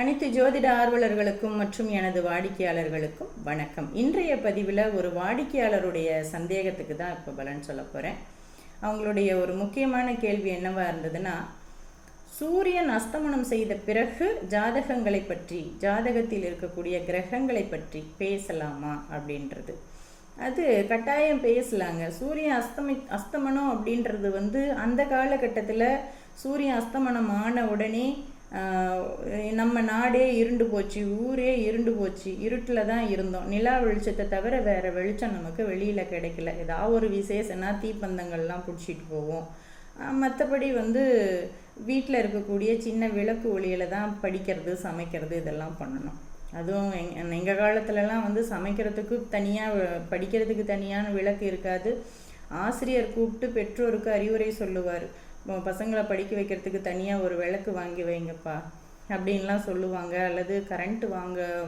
அனைத்து ஜோதிட ஆர்வலர்களுக்கும் மற்றும் எனது வாடிக்கையாளர்களுக்கும் வணக்கம். இன்றைய பதிவில் ஒரு வாடிக்கையாளருடைய சந்தேகத்துக்கு தான் இப்போ பலன் சொல்ல போகிறேன். அவங்களுடைய ஒரு முக்கியமான கேள்வி என்னவா இருந்ததுன்னா, சூரியன் அஸ்தமனம் செய்த பிறகு ஜாதகங்களை பற்றி, ஜாதகத்தில் இருக்கக்கூடிய கிரகங்களை பற்றி பேசலாமா அப்படின்றது. அது கட்டாயம் பேசலாங்க. சூரியன் அஸ்தமனம் அப்படின்றது அந்த காலகட்டத்தில் சூரியன் அஸ்தமனம் ஆன உடனே நம்ம நாடே இருண்டு போச்சு, ஊரே இருண்டு போச்சு, இருட்டில் தான் இருந்தோம். நிலா வெளிச்சத்தை தவிர வேறு வெளிச்சம் நமக்கு வெளியில் கிடைக்கல. ஏதாவது ஒரு விசேஷம்னா தீப்பந்தங்கள்லாம் பிடிச்சிட்டு போவோம். மற்றபடி வீட்டில் இருக்கக்கூடிய சின்ன விளக்கு ஒளியில் தான் படிக்கிறது, சமைக்கிறது இதெல்லாம் பண்ணணும். அதுவும் எங்கள் காலத்துலலாம் சமைக்கிறதுக்கு தனியாக, படிக்கிறதுக்கு தனியான விளக்கு இருக்காது. ஆசிரியர் கூப்பிட்டு பெற்றோருக்கு அறிவுரை சொல்லுவார். பசங்களை படிக்க வைக்கிறதுக்கு தனியாக ஒரு விளக்கு வாங்கி வைங்கப்பா அப்படின்லாம் சொல்லுவாங்க. அல்லது கரண்ட்டு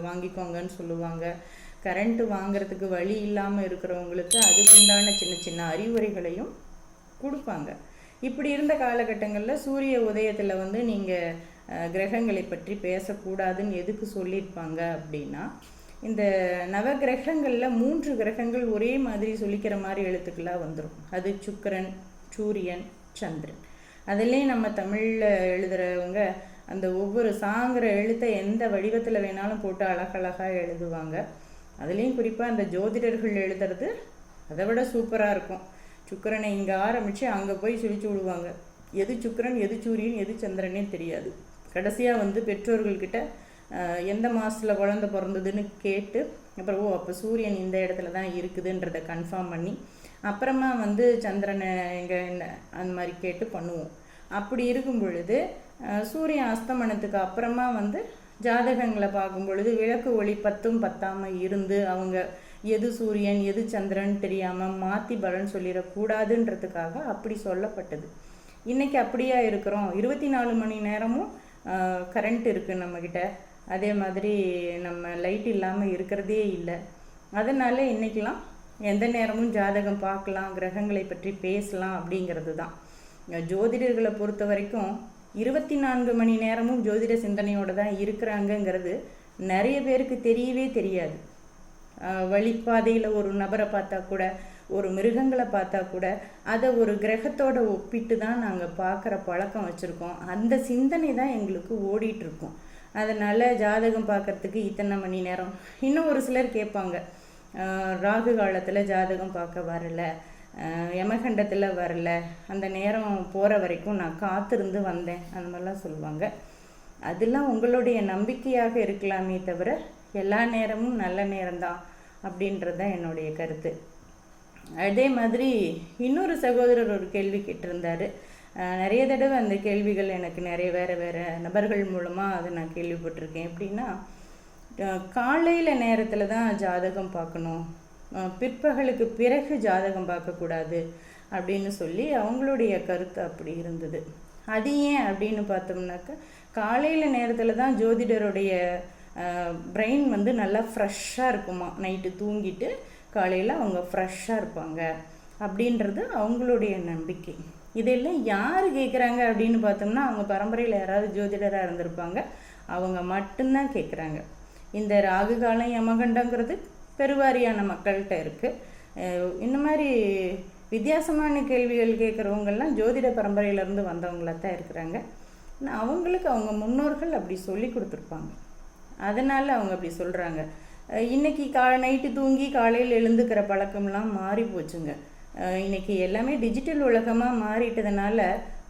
வாங்கிக்கோங்கன்னு சொல்லுவாங்க. கரண்ட்டு வாங்கிறதுக்கு வழி இல்லாமல் இருக்கிறவங்களுக்கு அதுக்குண்டான சின்ன சின்ன அறிவுரைகளையும் கொடுப்பாங்க. இப்படி இருந்த காலகட்டங்களில் சூரிய உதயத்தில் நீங்கள் கிரகங்களை பற்றி பேசக்கூடாதுன்னு எதுக்கு சொல்லியிருப்பாங்க அப்படின்னா, இந்த நவகிரகங்களில் 3 கிரகங்கள் ஒரே மாதிரி சொல்லிக்கிற மாதிரி எழுத்துக்களாக வந்துடும். அது சுக்கிரன், சூரியன், சந்திரன். அதுலேயும் நம்ம தமிழில் எழுதுகிறவங்க அந்த ஒவ்வொரு சாங்கிற எழுத்தை எந்த வடிவத்தில் வேணாலும் போட்டு அழகழகாக எழுதுவாங்க. அதுலேயும் குறிப்பாக அந்த ஜோதிடர்கள் எழுதுறது அதை விட சூப்பராக இருக்கும். சுக்கிரனை இங்கே ஆரம்பித்து அங்கே போய் சுழிச்சு விடுவாங்க. எது சுக்கிரன், எது சூரியன், எது சந்திரனே தெரியாது. கடைசியாக பெற்றோர்கள்கிட்ட எந்த மாதத்தில் குழந்தை பிறந்ததுன்னு கேட்டு அப்புறம் அப்போ சூரியன் இந்த இடத்துல தான் இருக்குதுன்றதை கன்ஃபார்ம் பண்ணி அப்புறமா சந்திரனை எங்கே அந்த மாதிரி கேட்டு பண்ணுவோம். அப்படி இருக்கும் பொழுது சூரியன் அஸ்தமனத்துக்கு அப்புறமா ஜாதகங்களை பார்க்கும் பொழுது விளக்கு ஒளி பத்தாமல் இருந்து அவங்க எது சூரியன் எது சந்திரன் தெரியாமல் மாற்றி பலன் சொல்லிடக்கூடாதுன்றதுக்காக அப்படி சொல்லப்பட்டது. இன்றைக்கி அப்படியா இருக்கிறோம். 24 மணி நேரமும் கரண்ட் இருக்குது நம்மக்கிட்ட. அதே மாதிரி நம்ம லைட் இல்லாமல் இருக்கிறதே இல்லை. அதனால் இன்றைக்கெலாம் எந்த நேரமும் ஜாதகம் பார்க்கலாம், கிரகங்களை பற்றி பேசலாம் அப்படிங்கிறது தான். ஜோதிடர்களை பொறுத்த வரைக்கும் 24 மணி நேரமும் ஜோதிட சிந்தனையோடு தான் இருக்கிறாங்கங்கிறது நிறைய பேருக்கு தெரியவே தெரியாது. வழிப்பாதையில் ஒரு நபரை பார்த்தா கூட, ஒரு மிருகங்களை பார்த்தா கூட அதை ஒரு கிரகத்தோடு ஒப்பிட்டு தான் நாங்கள் பார்க்குற பழக்கம் வச்சுருக்கோம். அந்த சிந்தனை தான் எங்களுக்கு ஓடிட்டுருக்கோம். அதனால் ஜாதகம் பார்க்குறதுக்கு இத்தனை மணி நேரம். இன்னும் ஒரு சிலர் கேட்பாங்க, ராகு காலத்தில் ஜாதகம் பார்க்க வரல, யமகண்டத்தில் வரல, அந்த நேரம் போகிற வரைக்கும் நான் காத்திருந்து வந்தேன், அந்த மாதிரிலாம் சொல்லுவாங்க. அதெல்லாம் உங்களுடைய நம்பிக்கையாக இருக்கலாமே தவிர எல்லா நேரமும் நல்ல நேரம்தான் அப்படின்றது தான் என்னுடைய கருத்து. அதே மாதிரி இன்னொரு சகோதரர் ஒரு கேள்வி கேட்டிருந்தார். நிறைய தடவை அந்த கேள்விகள் எனக்கு நிறைய வேறு நபர்கள் மூலமாக அதை நான் கேள்விப்பட்டிருக்கேன். எப்படின்னா, காலையில் நேரத்தில் தான் ஜாதகம் பார்க்கணும், பிற்பகலுக்கு பிறகு ஜாதகம் பார்க்கக்கூடாது அப்படின்னு சொல்லி அவங்களுடைய கருத்து அப்படி இருந்தது. அது ஏன் அப்படின்னு பார்த்தோம்னாக்கா, காலையில் நேரத்தில் தான் ஜோதிடருடைய பிரெயின் நல்லா ஃப்ரெஷ்ஷாக இருக்குமா. நைட்டு தூங்கிட்டு காலையில் அவங்க ஃப்ரெஷ்ஷாக இருப்பாங்க அப்படின்றது அவங்களுடைய நம்பிக்கை. இதெல்லாம் யார் கேட்குறாங்க அப்படின்னு பார்த்தோம்னா, அவங்க பரம்பரையில் யாராவது ஜோதிடராக இருந்திருப்பாங்க, அவங்க மட்டும்தான் கேட்குறாங்க. இந்த ராகு காலம் யமகண்டங்கிறது பெருவாரியான மக்கள்கிட்ட இருக்குது. இந்த மாதிரி வித்தியாசமான கேள்விகள் கேட்குறவங்கெல்லாம் ஜோதிட பரம்பரையிலேருந்து வந்தவங்களாக தான் இருக்கிறாங்க. அவங்களுக்கு அவங்க முன்னோர்கள் அப்படி சொல்லி கொடுத்துருப்பாங்க. அதனால் அவங்க அப்படி சொல்கிறாங்க. இன்றைக்கி நைட்டு தூங்கி காலையில் எழுந்துக்கிற பழக்கம்லாம் மாறி போச்சுங்க. இன்றைக்கி எல்லாமே டிஜிட்டல் உலகமாக மாறிட்டதுனால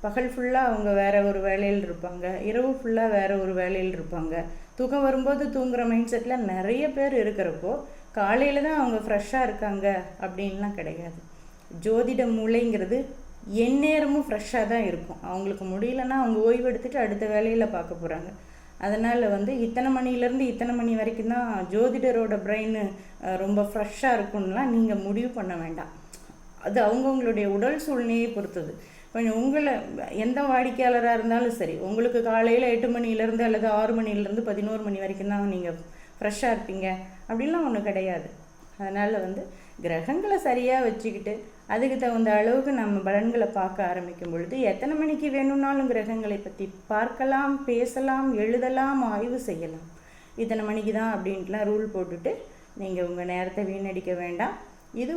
பகல் ஃபுல்லாக அவங்க வேறு ஒரு வேலையில் இருப்பாங்க, இரவு ஃபுல்லாக வேறு ஒரு வேலையில் இருப்பாங்க. தூக்கம் வரும்போது தூங்குகிற மைண்ட் செட்டில் நிறைய பேர் இருக்கிறப்போ காலையில் தான் அவங்க ஃப்ரெஷ்ஷாக இருக்காங்க அப்படின்லாம் கிடையாது. ஜோதிட மூளைங்கிறது எந்நேரமும் ஃப்ரெஷ்ஷாக தான் இருக்கும். அவங்களுக்கு முடியலன்னா அவங்க ஓய்வு எடுத்துகிட்டு அடுத்த வேலையில் பார்க்க போகிறாங்க. அதனால் இத்தனை மணிலேருந்து இத்தனை மணி வரைக்கும் தான் ஜோதிடரோட பிரெயின் ரொம்ப ஃப்ரெஷ்ஷாக இருக்கும்லாம் நீங்கள் முடிவு பண்ண வேண்டாம். அது அவங்கவுங்களுடைய உடல் சூழ்நிலையை பொறுத்தது. கொஞ்சம் உங்களை எந்த வாடிக்கையாளராக இருந்தாலும் சரி, உங்களுக்கு காலையில் 8 மணிலேருந்து அல்லது 6 மணிலேருந்து 11 மணி வரைக்கும் தான் நீங்கள் ஃப்ரெஷ்ஷாக இருப்பீங்க அப்படின்லாம் ஒன்றும் கிடையாது. அதனால் கிரகங்களை சரியாக வச்சுக்கிட்டு அதுக்கு தகுந்த அளவுக்கு நம்ம பலன்களை பார்க்க ஆரம்பிக்கும் பொழுது எத்தனை மணிக்கு வேணும்னாலும் கிரகங்களை பற்றி பார்க்கலாம், பேசலாம், எழுதலாம், ஆய்வு செய்யலாம். இத்தனை மணிக்கு தான் அப்படின்ட்டுலாம் ரூல் போட்டுட்டு நீங்கள் உங்கள் நேரத்தை வீணடிக்க வேண்டாம். இது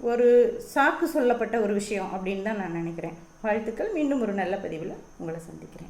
ஒரு சாக்கு சொல்லப்பட்ட ஒரு விஷயம் அப்படின்னு தான் நான் நினைக்கிறேன். வாழ்த்துக்கள். மீண்டும் ஒரு நல்ல பதிவில் உங்களை சந்திக்கிறேன்.